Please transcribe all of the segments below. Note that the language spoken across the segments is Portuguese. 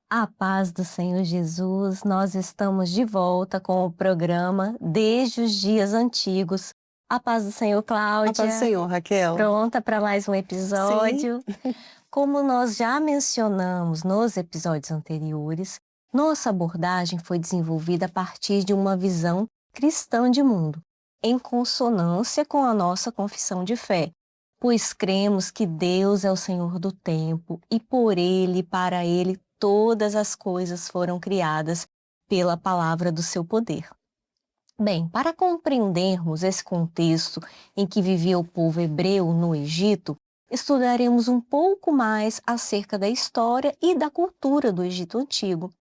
A paz do Senhor Jesus, nós estamos de volta com o programa Desde os Dias Antigos. A paz do Senhor, A paz do Cláudia. Senhor, Raquel. Pronta para mais um episódio? Sim. Como nós já mencionamos nos episódios anteriores, nossa abordagem foi desenvolvida a partir de uma visão cristã de mundo, em consonância com a nossa confissão de fé, pois cremos que Deus é o Senhor do tempo e por Ele e para Ele todas as coisas foram criadas pela palavra do seu poder. Bem, para compreendermos esse contexto em que vivia o povo hebreu no Egito, estudaremos um pouco mais acerca da história e da cultura do Egito Antigo.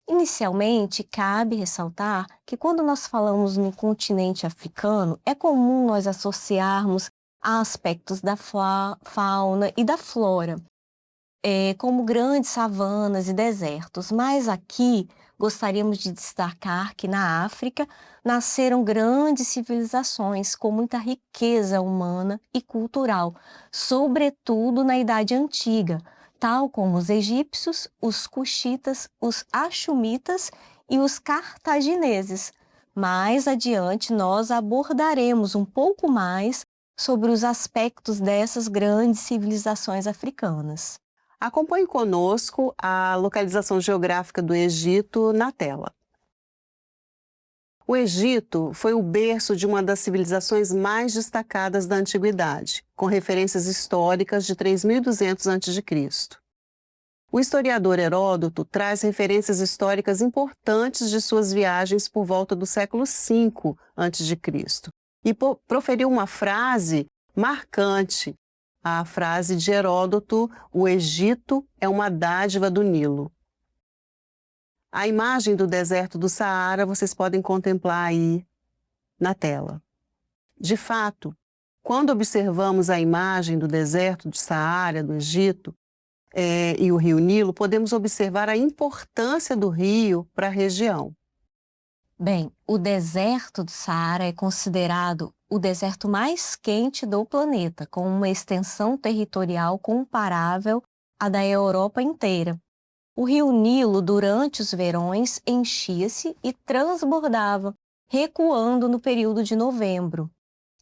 Inicialmente, cabe ressaltar que quando nós falamos no continente africano, é comum nós associarmos a aspectos da fauna e da flora, como grandes savanas e desertos, mas aqui gostaríamos de destacar que na África nasceram grandes civilizações com muita riqueza humana e cultural, sobretudo na Idade Antiga, tal como os egípcios, os cuxitas, os axumitas e os cartagineses. Mais adiante nós abordaremos um pouco mais sobre os aspectos dessas grandes civilizações africanas. Acompanhe conosco a localização geográfica do Egito na tela. O Egito foi o berço de uma das civilizações mais destacadas da antiguidade, com referências históricas de 3200 a.C. O historiador Heródoto traz referências históricas importantes de suas viagens por volta do século V a.C. e proferiu uma frase marcante, a frase de Heródoto: o Egito é uma dádiva do Nilo. A imagem do deserto do Saara vocês podem contemplar aí na tela. De fato, quando observamos a imagem do deserto do Saara, do Egito, e o rio Nilo, podemos observar a importância do rio para a região. Bem, o deserto do Saara é considerado o deserto mais quente do planeta, com uma extensão territorial comparável à da Europa inteira. O rio Nilo, durante os verões, enchia-se e transbordava, recuando no período de novembro.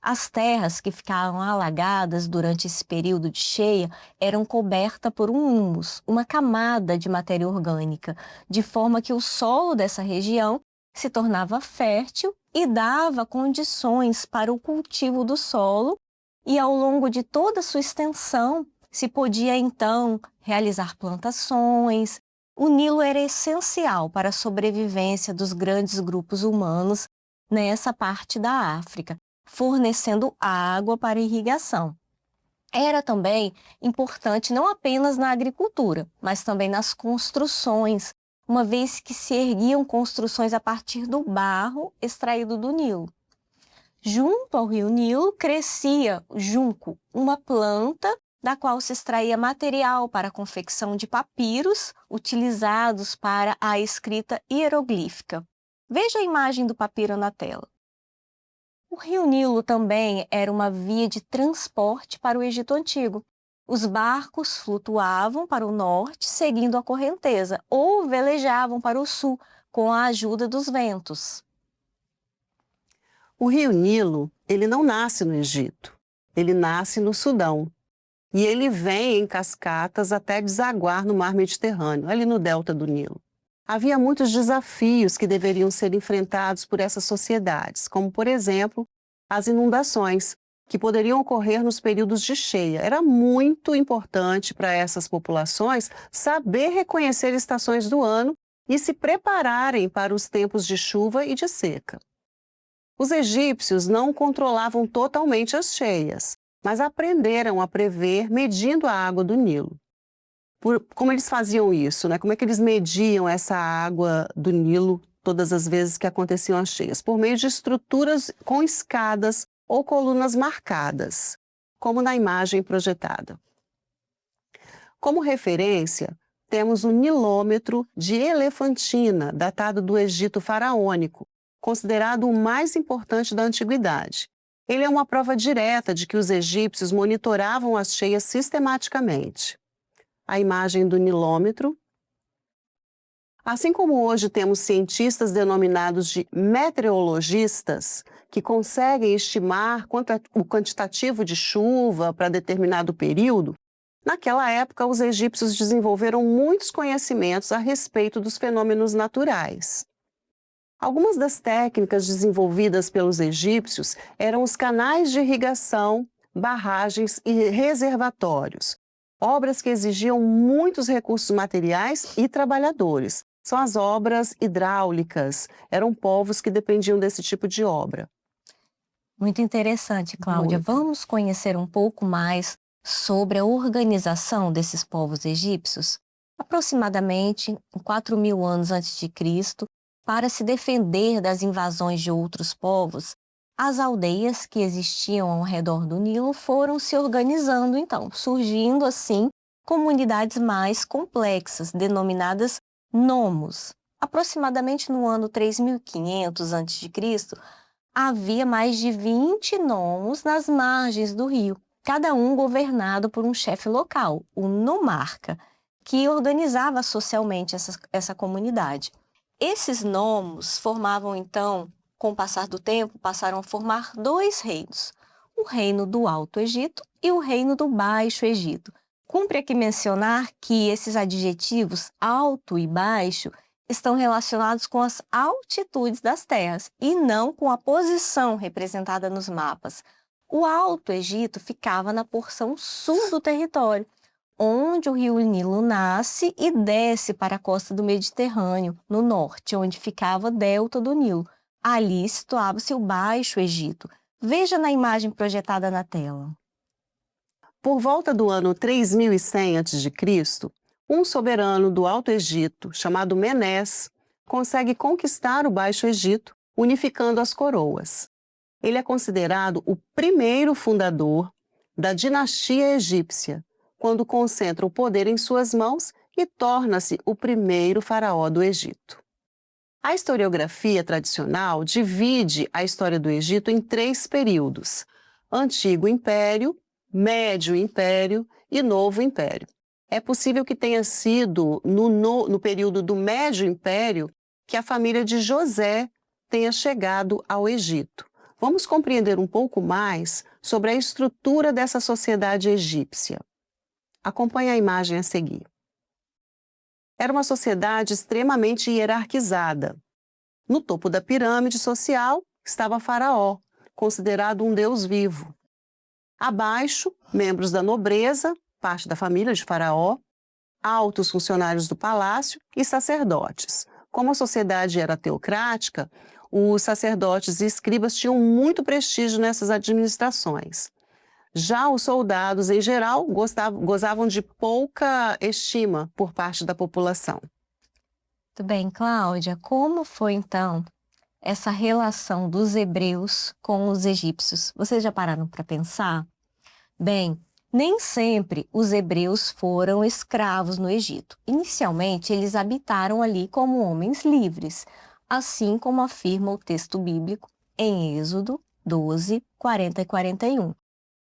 As terras que ficavam alagadas durante esse período de cheia eram cobertas por um humus, uma camada de matéria orgânica, de forma que o solo dessa região se tornava fértil e dava condições para o cultivo do solo, e ao longo de toda a sua extensão se podia então realizar plantações. O Nilo era essencial para a sobrevivência dos grandes grupos humanos nessa parte da África, fornecendo água para irrigação. Era também importante não apenas na agricultura, mas também nas construções, uma vez que se erguiam construções a partir do barro extraído do Nilo. Junto ao rio Nilo crescia o junco, uma planta da qual se extraía material para a confecção de papiros utilizados para a escrita hieroglífica. Veja a imagem do papiro na tela. O rio Nilo também era uma via de transporte para o Egito Antigo. Os barcos flutuavam para o norte seguindo a correnteza ou velejavam para o sul com a ajuda dos ventos. O rio Nilo, ele não nasce no Egito, ele nasce no Sudão. E ele vem em cascatas até desaguar no mar Mediterrâneo, ali no delta do Nilo. Havia muitos desafios que deveriam ser enfrentados por essas sociedades, como, por exemplo, as inundações, que poderiam ocorrer nos períodos de cheia. Era muito importante para essas populações saber reconhecer estações do ano e se prepararem para os tempos de chuva e de seca. Os egípcios não controlavam totalmente as cheias, mas aprenderam a prever medindo a água do Nilo. Como eles faziam isso, né? Como é que eles mediam essa água do Nilo todas as vezes que aconteciam as cheias? Por meio de estruturas com escadas ou colunas marcadas, como na imagem projetada. Como referência, temos o Nilômetro de Elefantina, datado do Egito faraônico, considerado o mais importante da antiguidade. Ele é uma prova direta de que os egípcios monitoravam as cheias sistematicamente. A imagem do Nilômetro. Assim como hoje temos cientistas denominados de meteorologistas, que conseguem estimar o quantitativo de chuva para determinado período, naquela época os egípcios desenvolveram muitos conhecimentos a respeito dos fenômenos naturais. Algumas das técnicas desenvolvidas pelos egípcios eram os canais de irrigação, barragens e reservatórios, obras que exigiam muitos recursos materiais e trabalhadores. São as obras hidráulicas, eram povos que dependiam desse tipo de obra. Muito interessante, Cláudia. Muito. Vamos conhecer um pouco mais sobre a organização desses povos egípcios? Aproximadamente em 4.000 anos antes de Cristo, para se defender das invasões de outros povos, as aldeias que existiam ao redor do Nilo foram se organizando, então, surgindo assim comunidades mais complexas, denominadas nomos. Aproximadamente no ano 3.500 a.C., havia mais de 20 nomos nas margens do rio, cada um governado por um chefe local, o nomarca, que organizava socialmente essa comunidade. Esses nomos formavam, então, com o passar do tempo, passaram a formar dois reinos, o reino do Alto Egito e o reino do Baixo Egito. Cumpre aqui mencionar que esses adjetivos alto e baixo estão relacionados com as altitudes das terras e não com a posição representada nos mapas. O Alto Egito ficava na porção sul do território, onde o rio Nilo nasce e desce para a costa do Mediterrâneo, no norte, onde ficava o delta do Nilo. Ali situava-se o Baixo Egito. Veja na imagem projetada na tela. Por volta do ano 3100 a.C., um soberano do Alto Egito, chamado Menés, consegue conquistar o Baixo Egito, unificando as coroas. Ele é considerado o primeiro fundador da dinastia egípcia, quando concentra o poder em suas mãos e torna-se o primeiro faraó do Egito. A historiografia tradicional divide a história do Egito em 3 períodos: Antigo Império, Médio Império e Novo Império. É possível que tenha sido no período do Médio Império que a família de José tenha chegado ao Egito. Vamos compreender um pouco mais sobre a estrutura dessa sociedade egípcia. Acompanhe a imagem a seguir. Era uma sociedade extremamente hierarquizada. No topo da pirâmide social estava Faraó, considerado um deus vivo. Abaixo, membros da nobreza, parte da família de Faraó, altos funcionários do palácio e sacerdotes. Como a sociedade era teocrática, os sacerdotes e escribas tinham muito prestígio nessas administrações. Já os soldados, em geral, gozavam de pouca estima por parte da população. Muito bem, Cláudia. Como foi, então, essa relação dos hebreus com os egípcios? Vocês já pararam para pensar? Bem, nem sempre os hebreus foram escravos no Egito. Inicialmente, eles habitaram ali como homens livres, assim como afirma o texto bíblico em Êxodo 12, 40 e 41.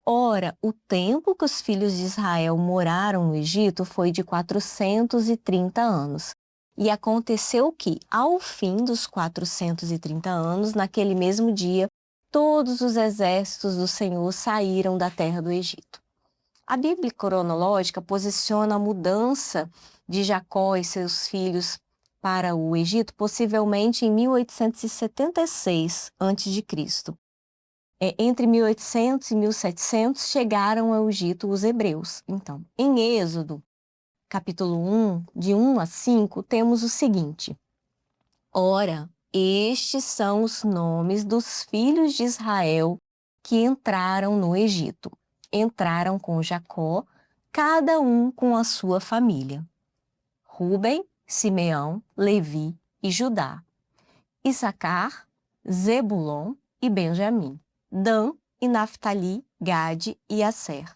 Ora, o tempo que os filhos de Israel moraram no Egito foi de 430 anos. E aconteceu que, ao fim dos 430 anos, naquele mesmo dia, todos os exércitos do Senhor saíram da terra do Egito. A Bíblia cronológica posiciona a mudança de Jacó e seus filhos para o Egito possivelmente em 1876 a.C. Entre 1800 e 1700 chegaram ao Egito os hebreus. Então, em Êxodo, capítulo 1, de 1 a 5, temos o seguinte: Ora, estes são os nomes dos filhos de Israel que entraram no Egito. Entraram com Jacó, cada um com a sua família: Rúben, Simeão, Levi e Judá, Issacar, Zebulon e Benjamim, Dan e Naftali, Gade e Asser.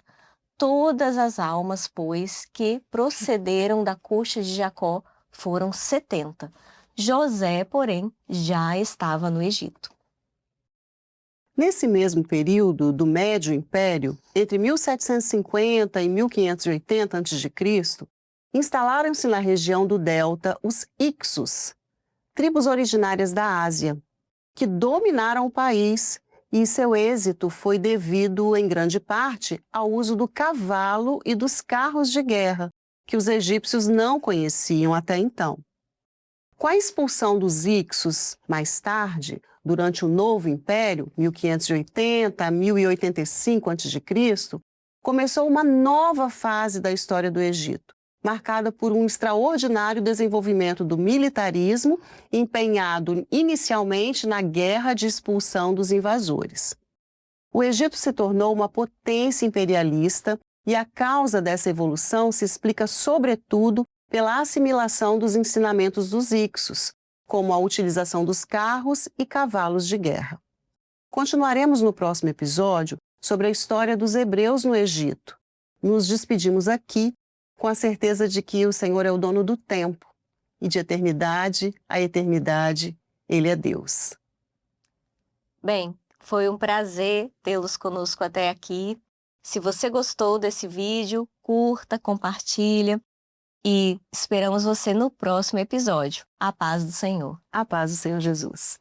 Todas as almas, pois, que procederam da coxa de Jacó foram 70. José, porém, já estava no Egito. Nesse mesmo período do Médio Império, entre 1750 e 1580 a.C., instalaram-se na região do Delta os Ixos, tribos originárias da Ásia, que dominaram o país, e seu êxito foi devido, em grande parte, ao uso do cavalo e dos carros de guerra, que os egípcios não conheciam até então. Com a expulsão dos Ixos, mais tarde, durante o Novo Império, 1580 a 1085 a.C., começou uma nova fase da história do Egito, marcada por um extraordinário desenvolvimento do militarismo, empenhado inicialmente na guerra de expulsão dos invasores. O Egito se tornou uma potência imperialista e a causa dessa evolução se explica, sobretudo, pela assimilação dos ensinamentos dos Ixos, como a utilização dos carros e cavalos de guerra. Continuaremos no próximo episódio sobre a história dos hebreus no Egito. Nos despedimos aqui com a certeza de que o Senhor é o dono do tempo e de eternidade a eternidade Ele é Deus. Bem, foi um prazer tê-los conosco até aqui. Se você gostou desse vídeo, curta, compartilha e esperamos você no próximo episódio. A paz do Senhor. A paz do Senhor Jesus.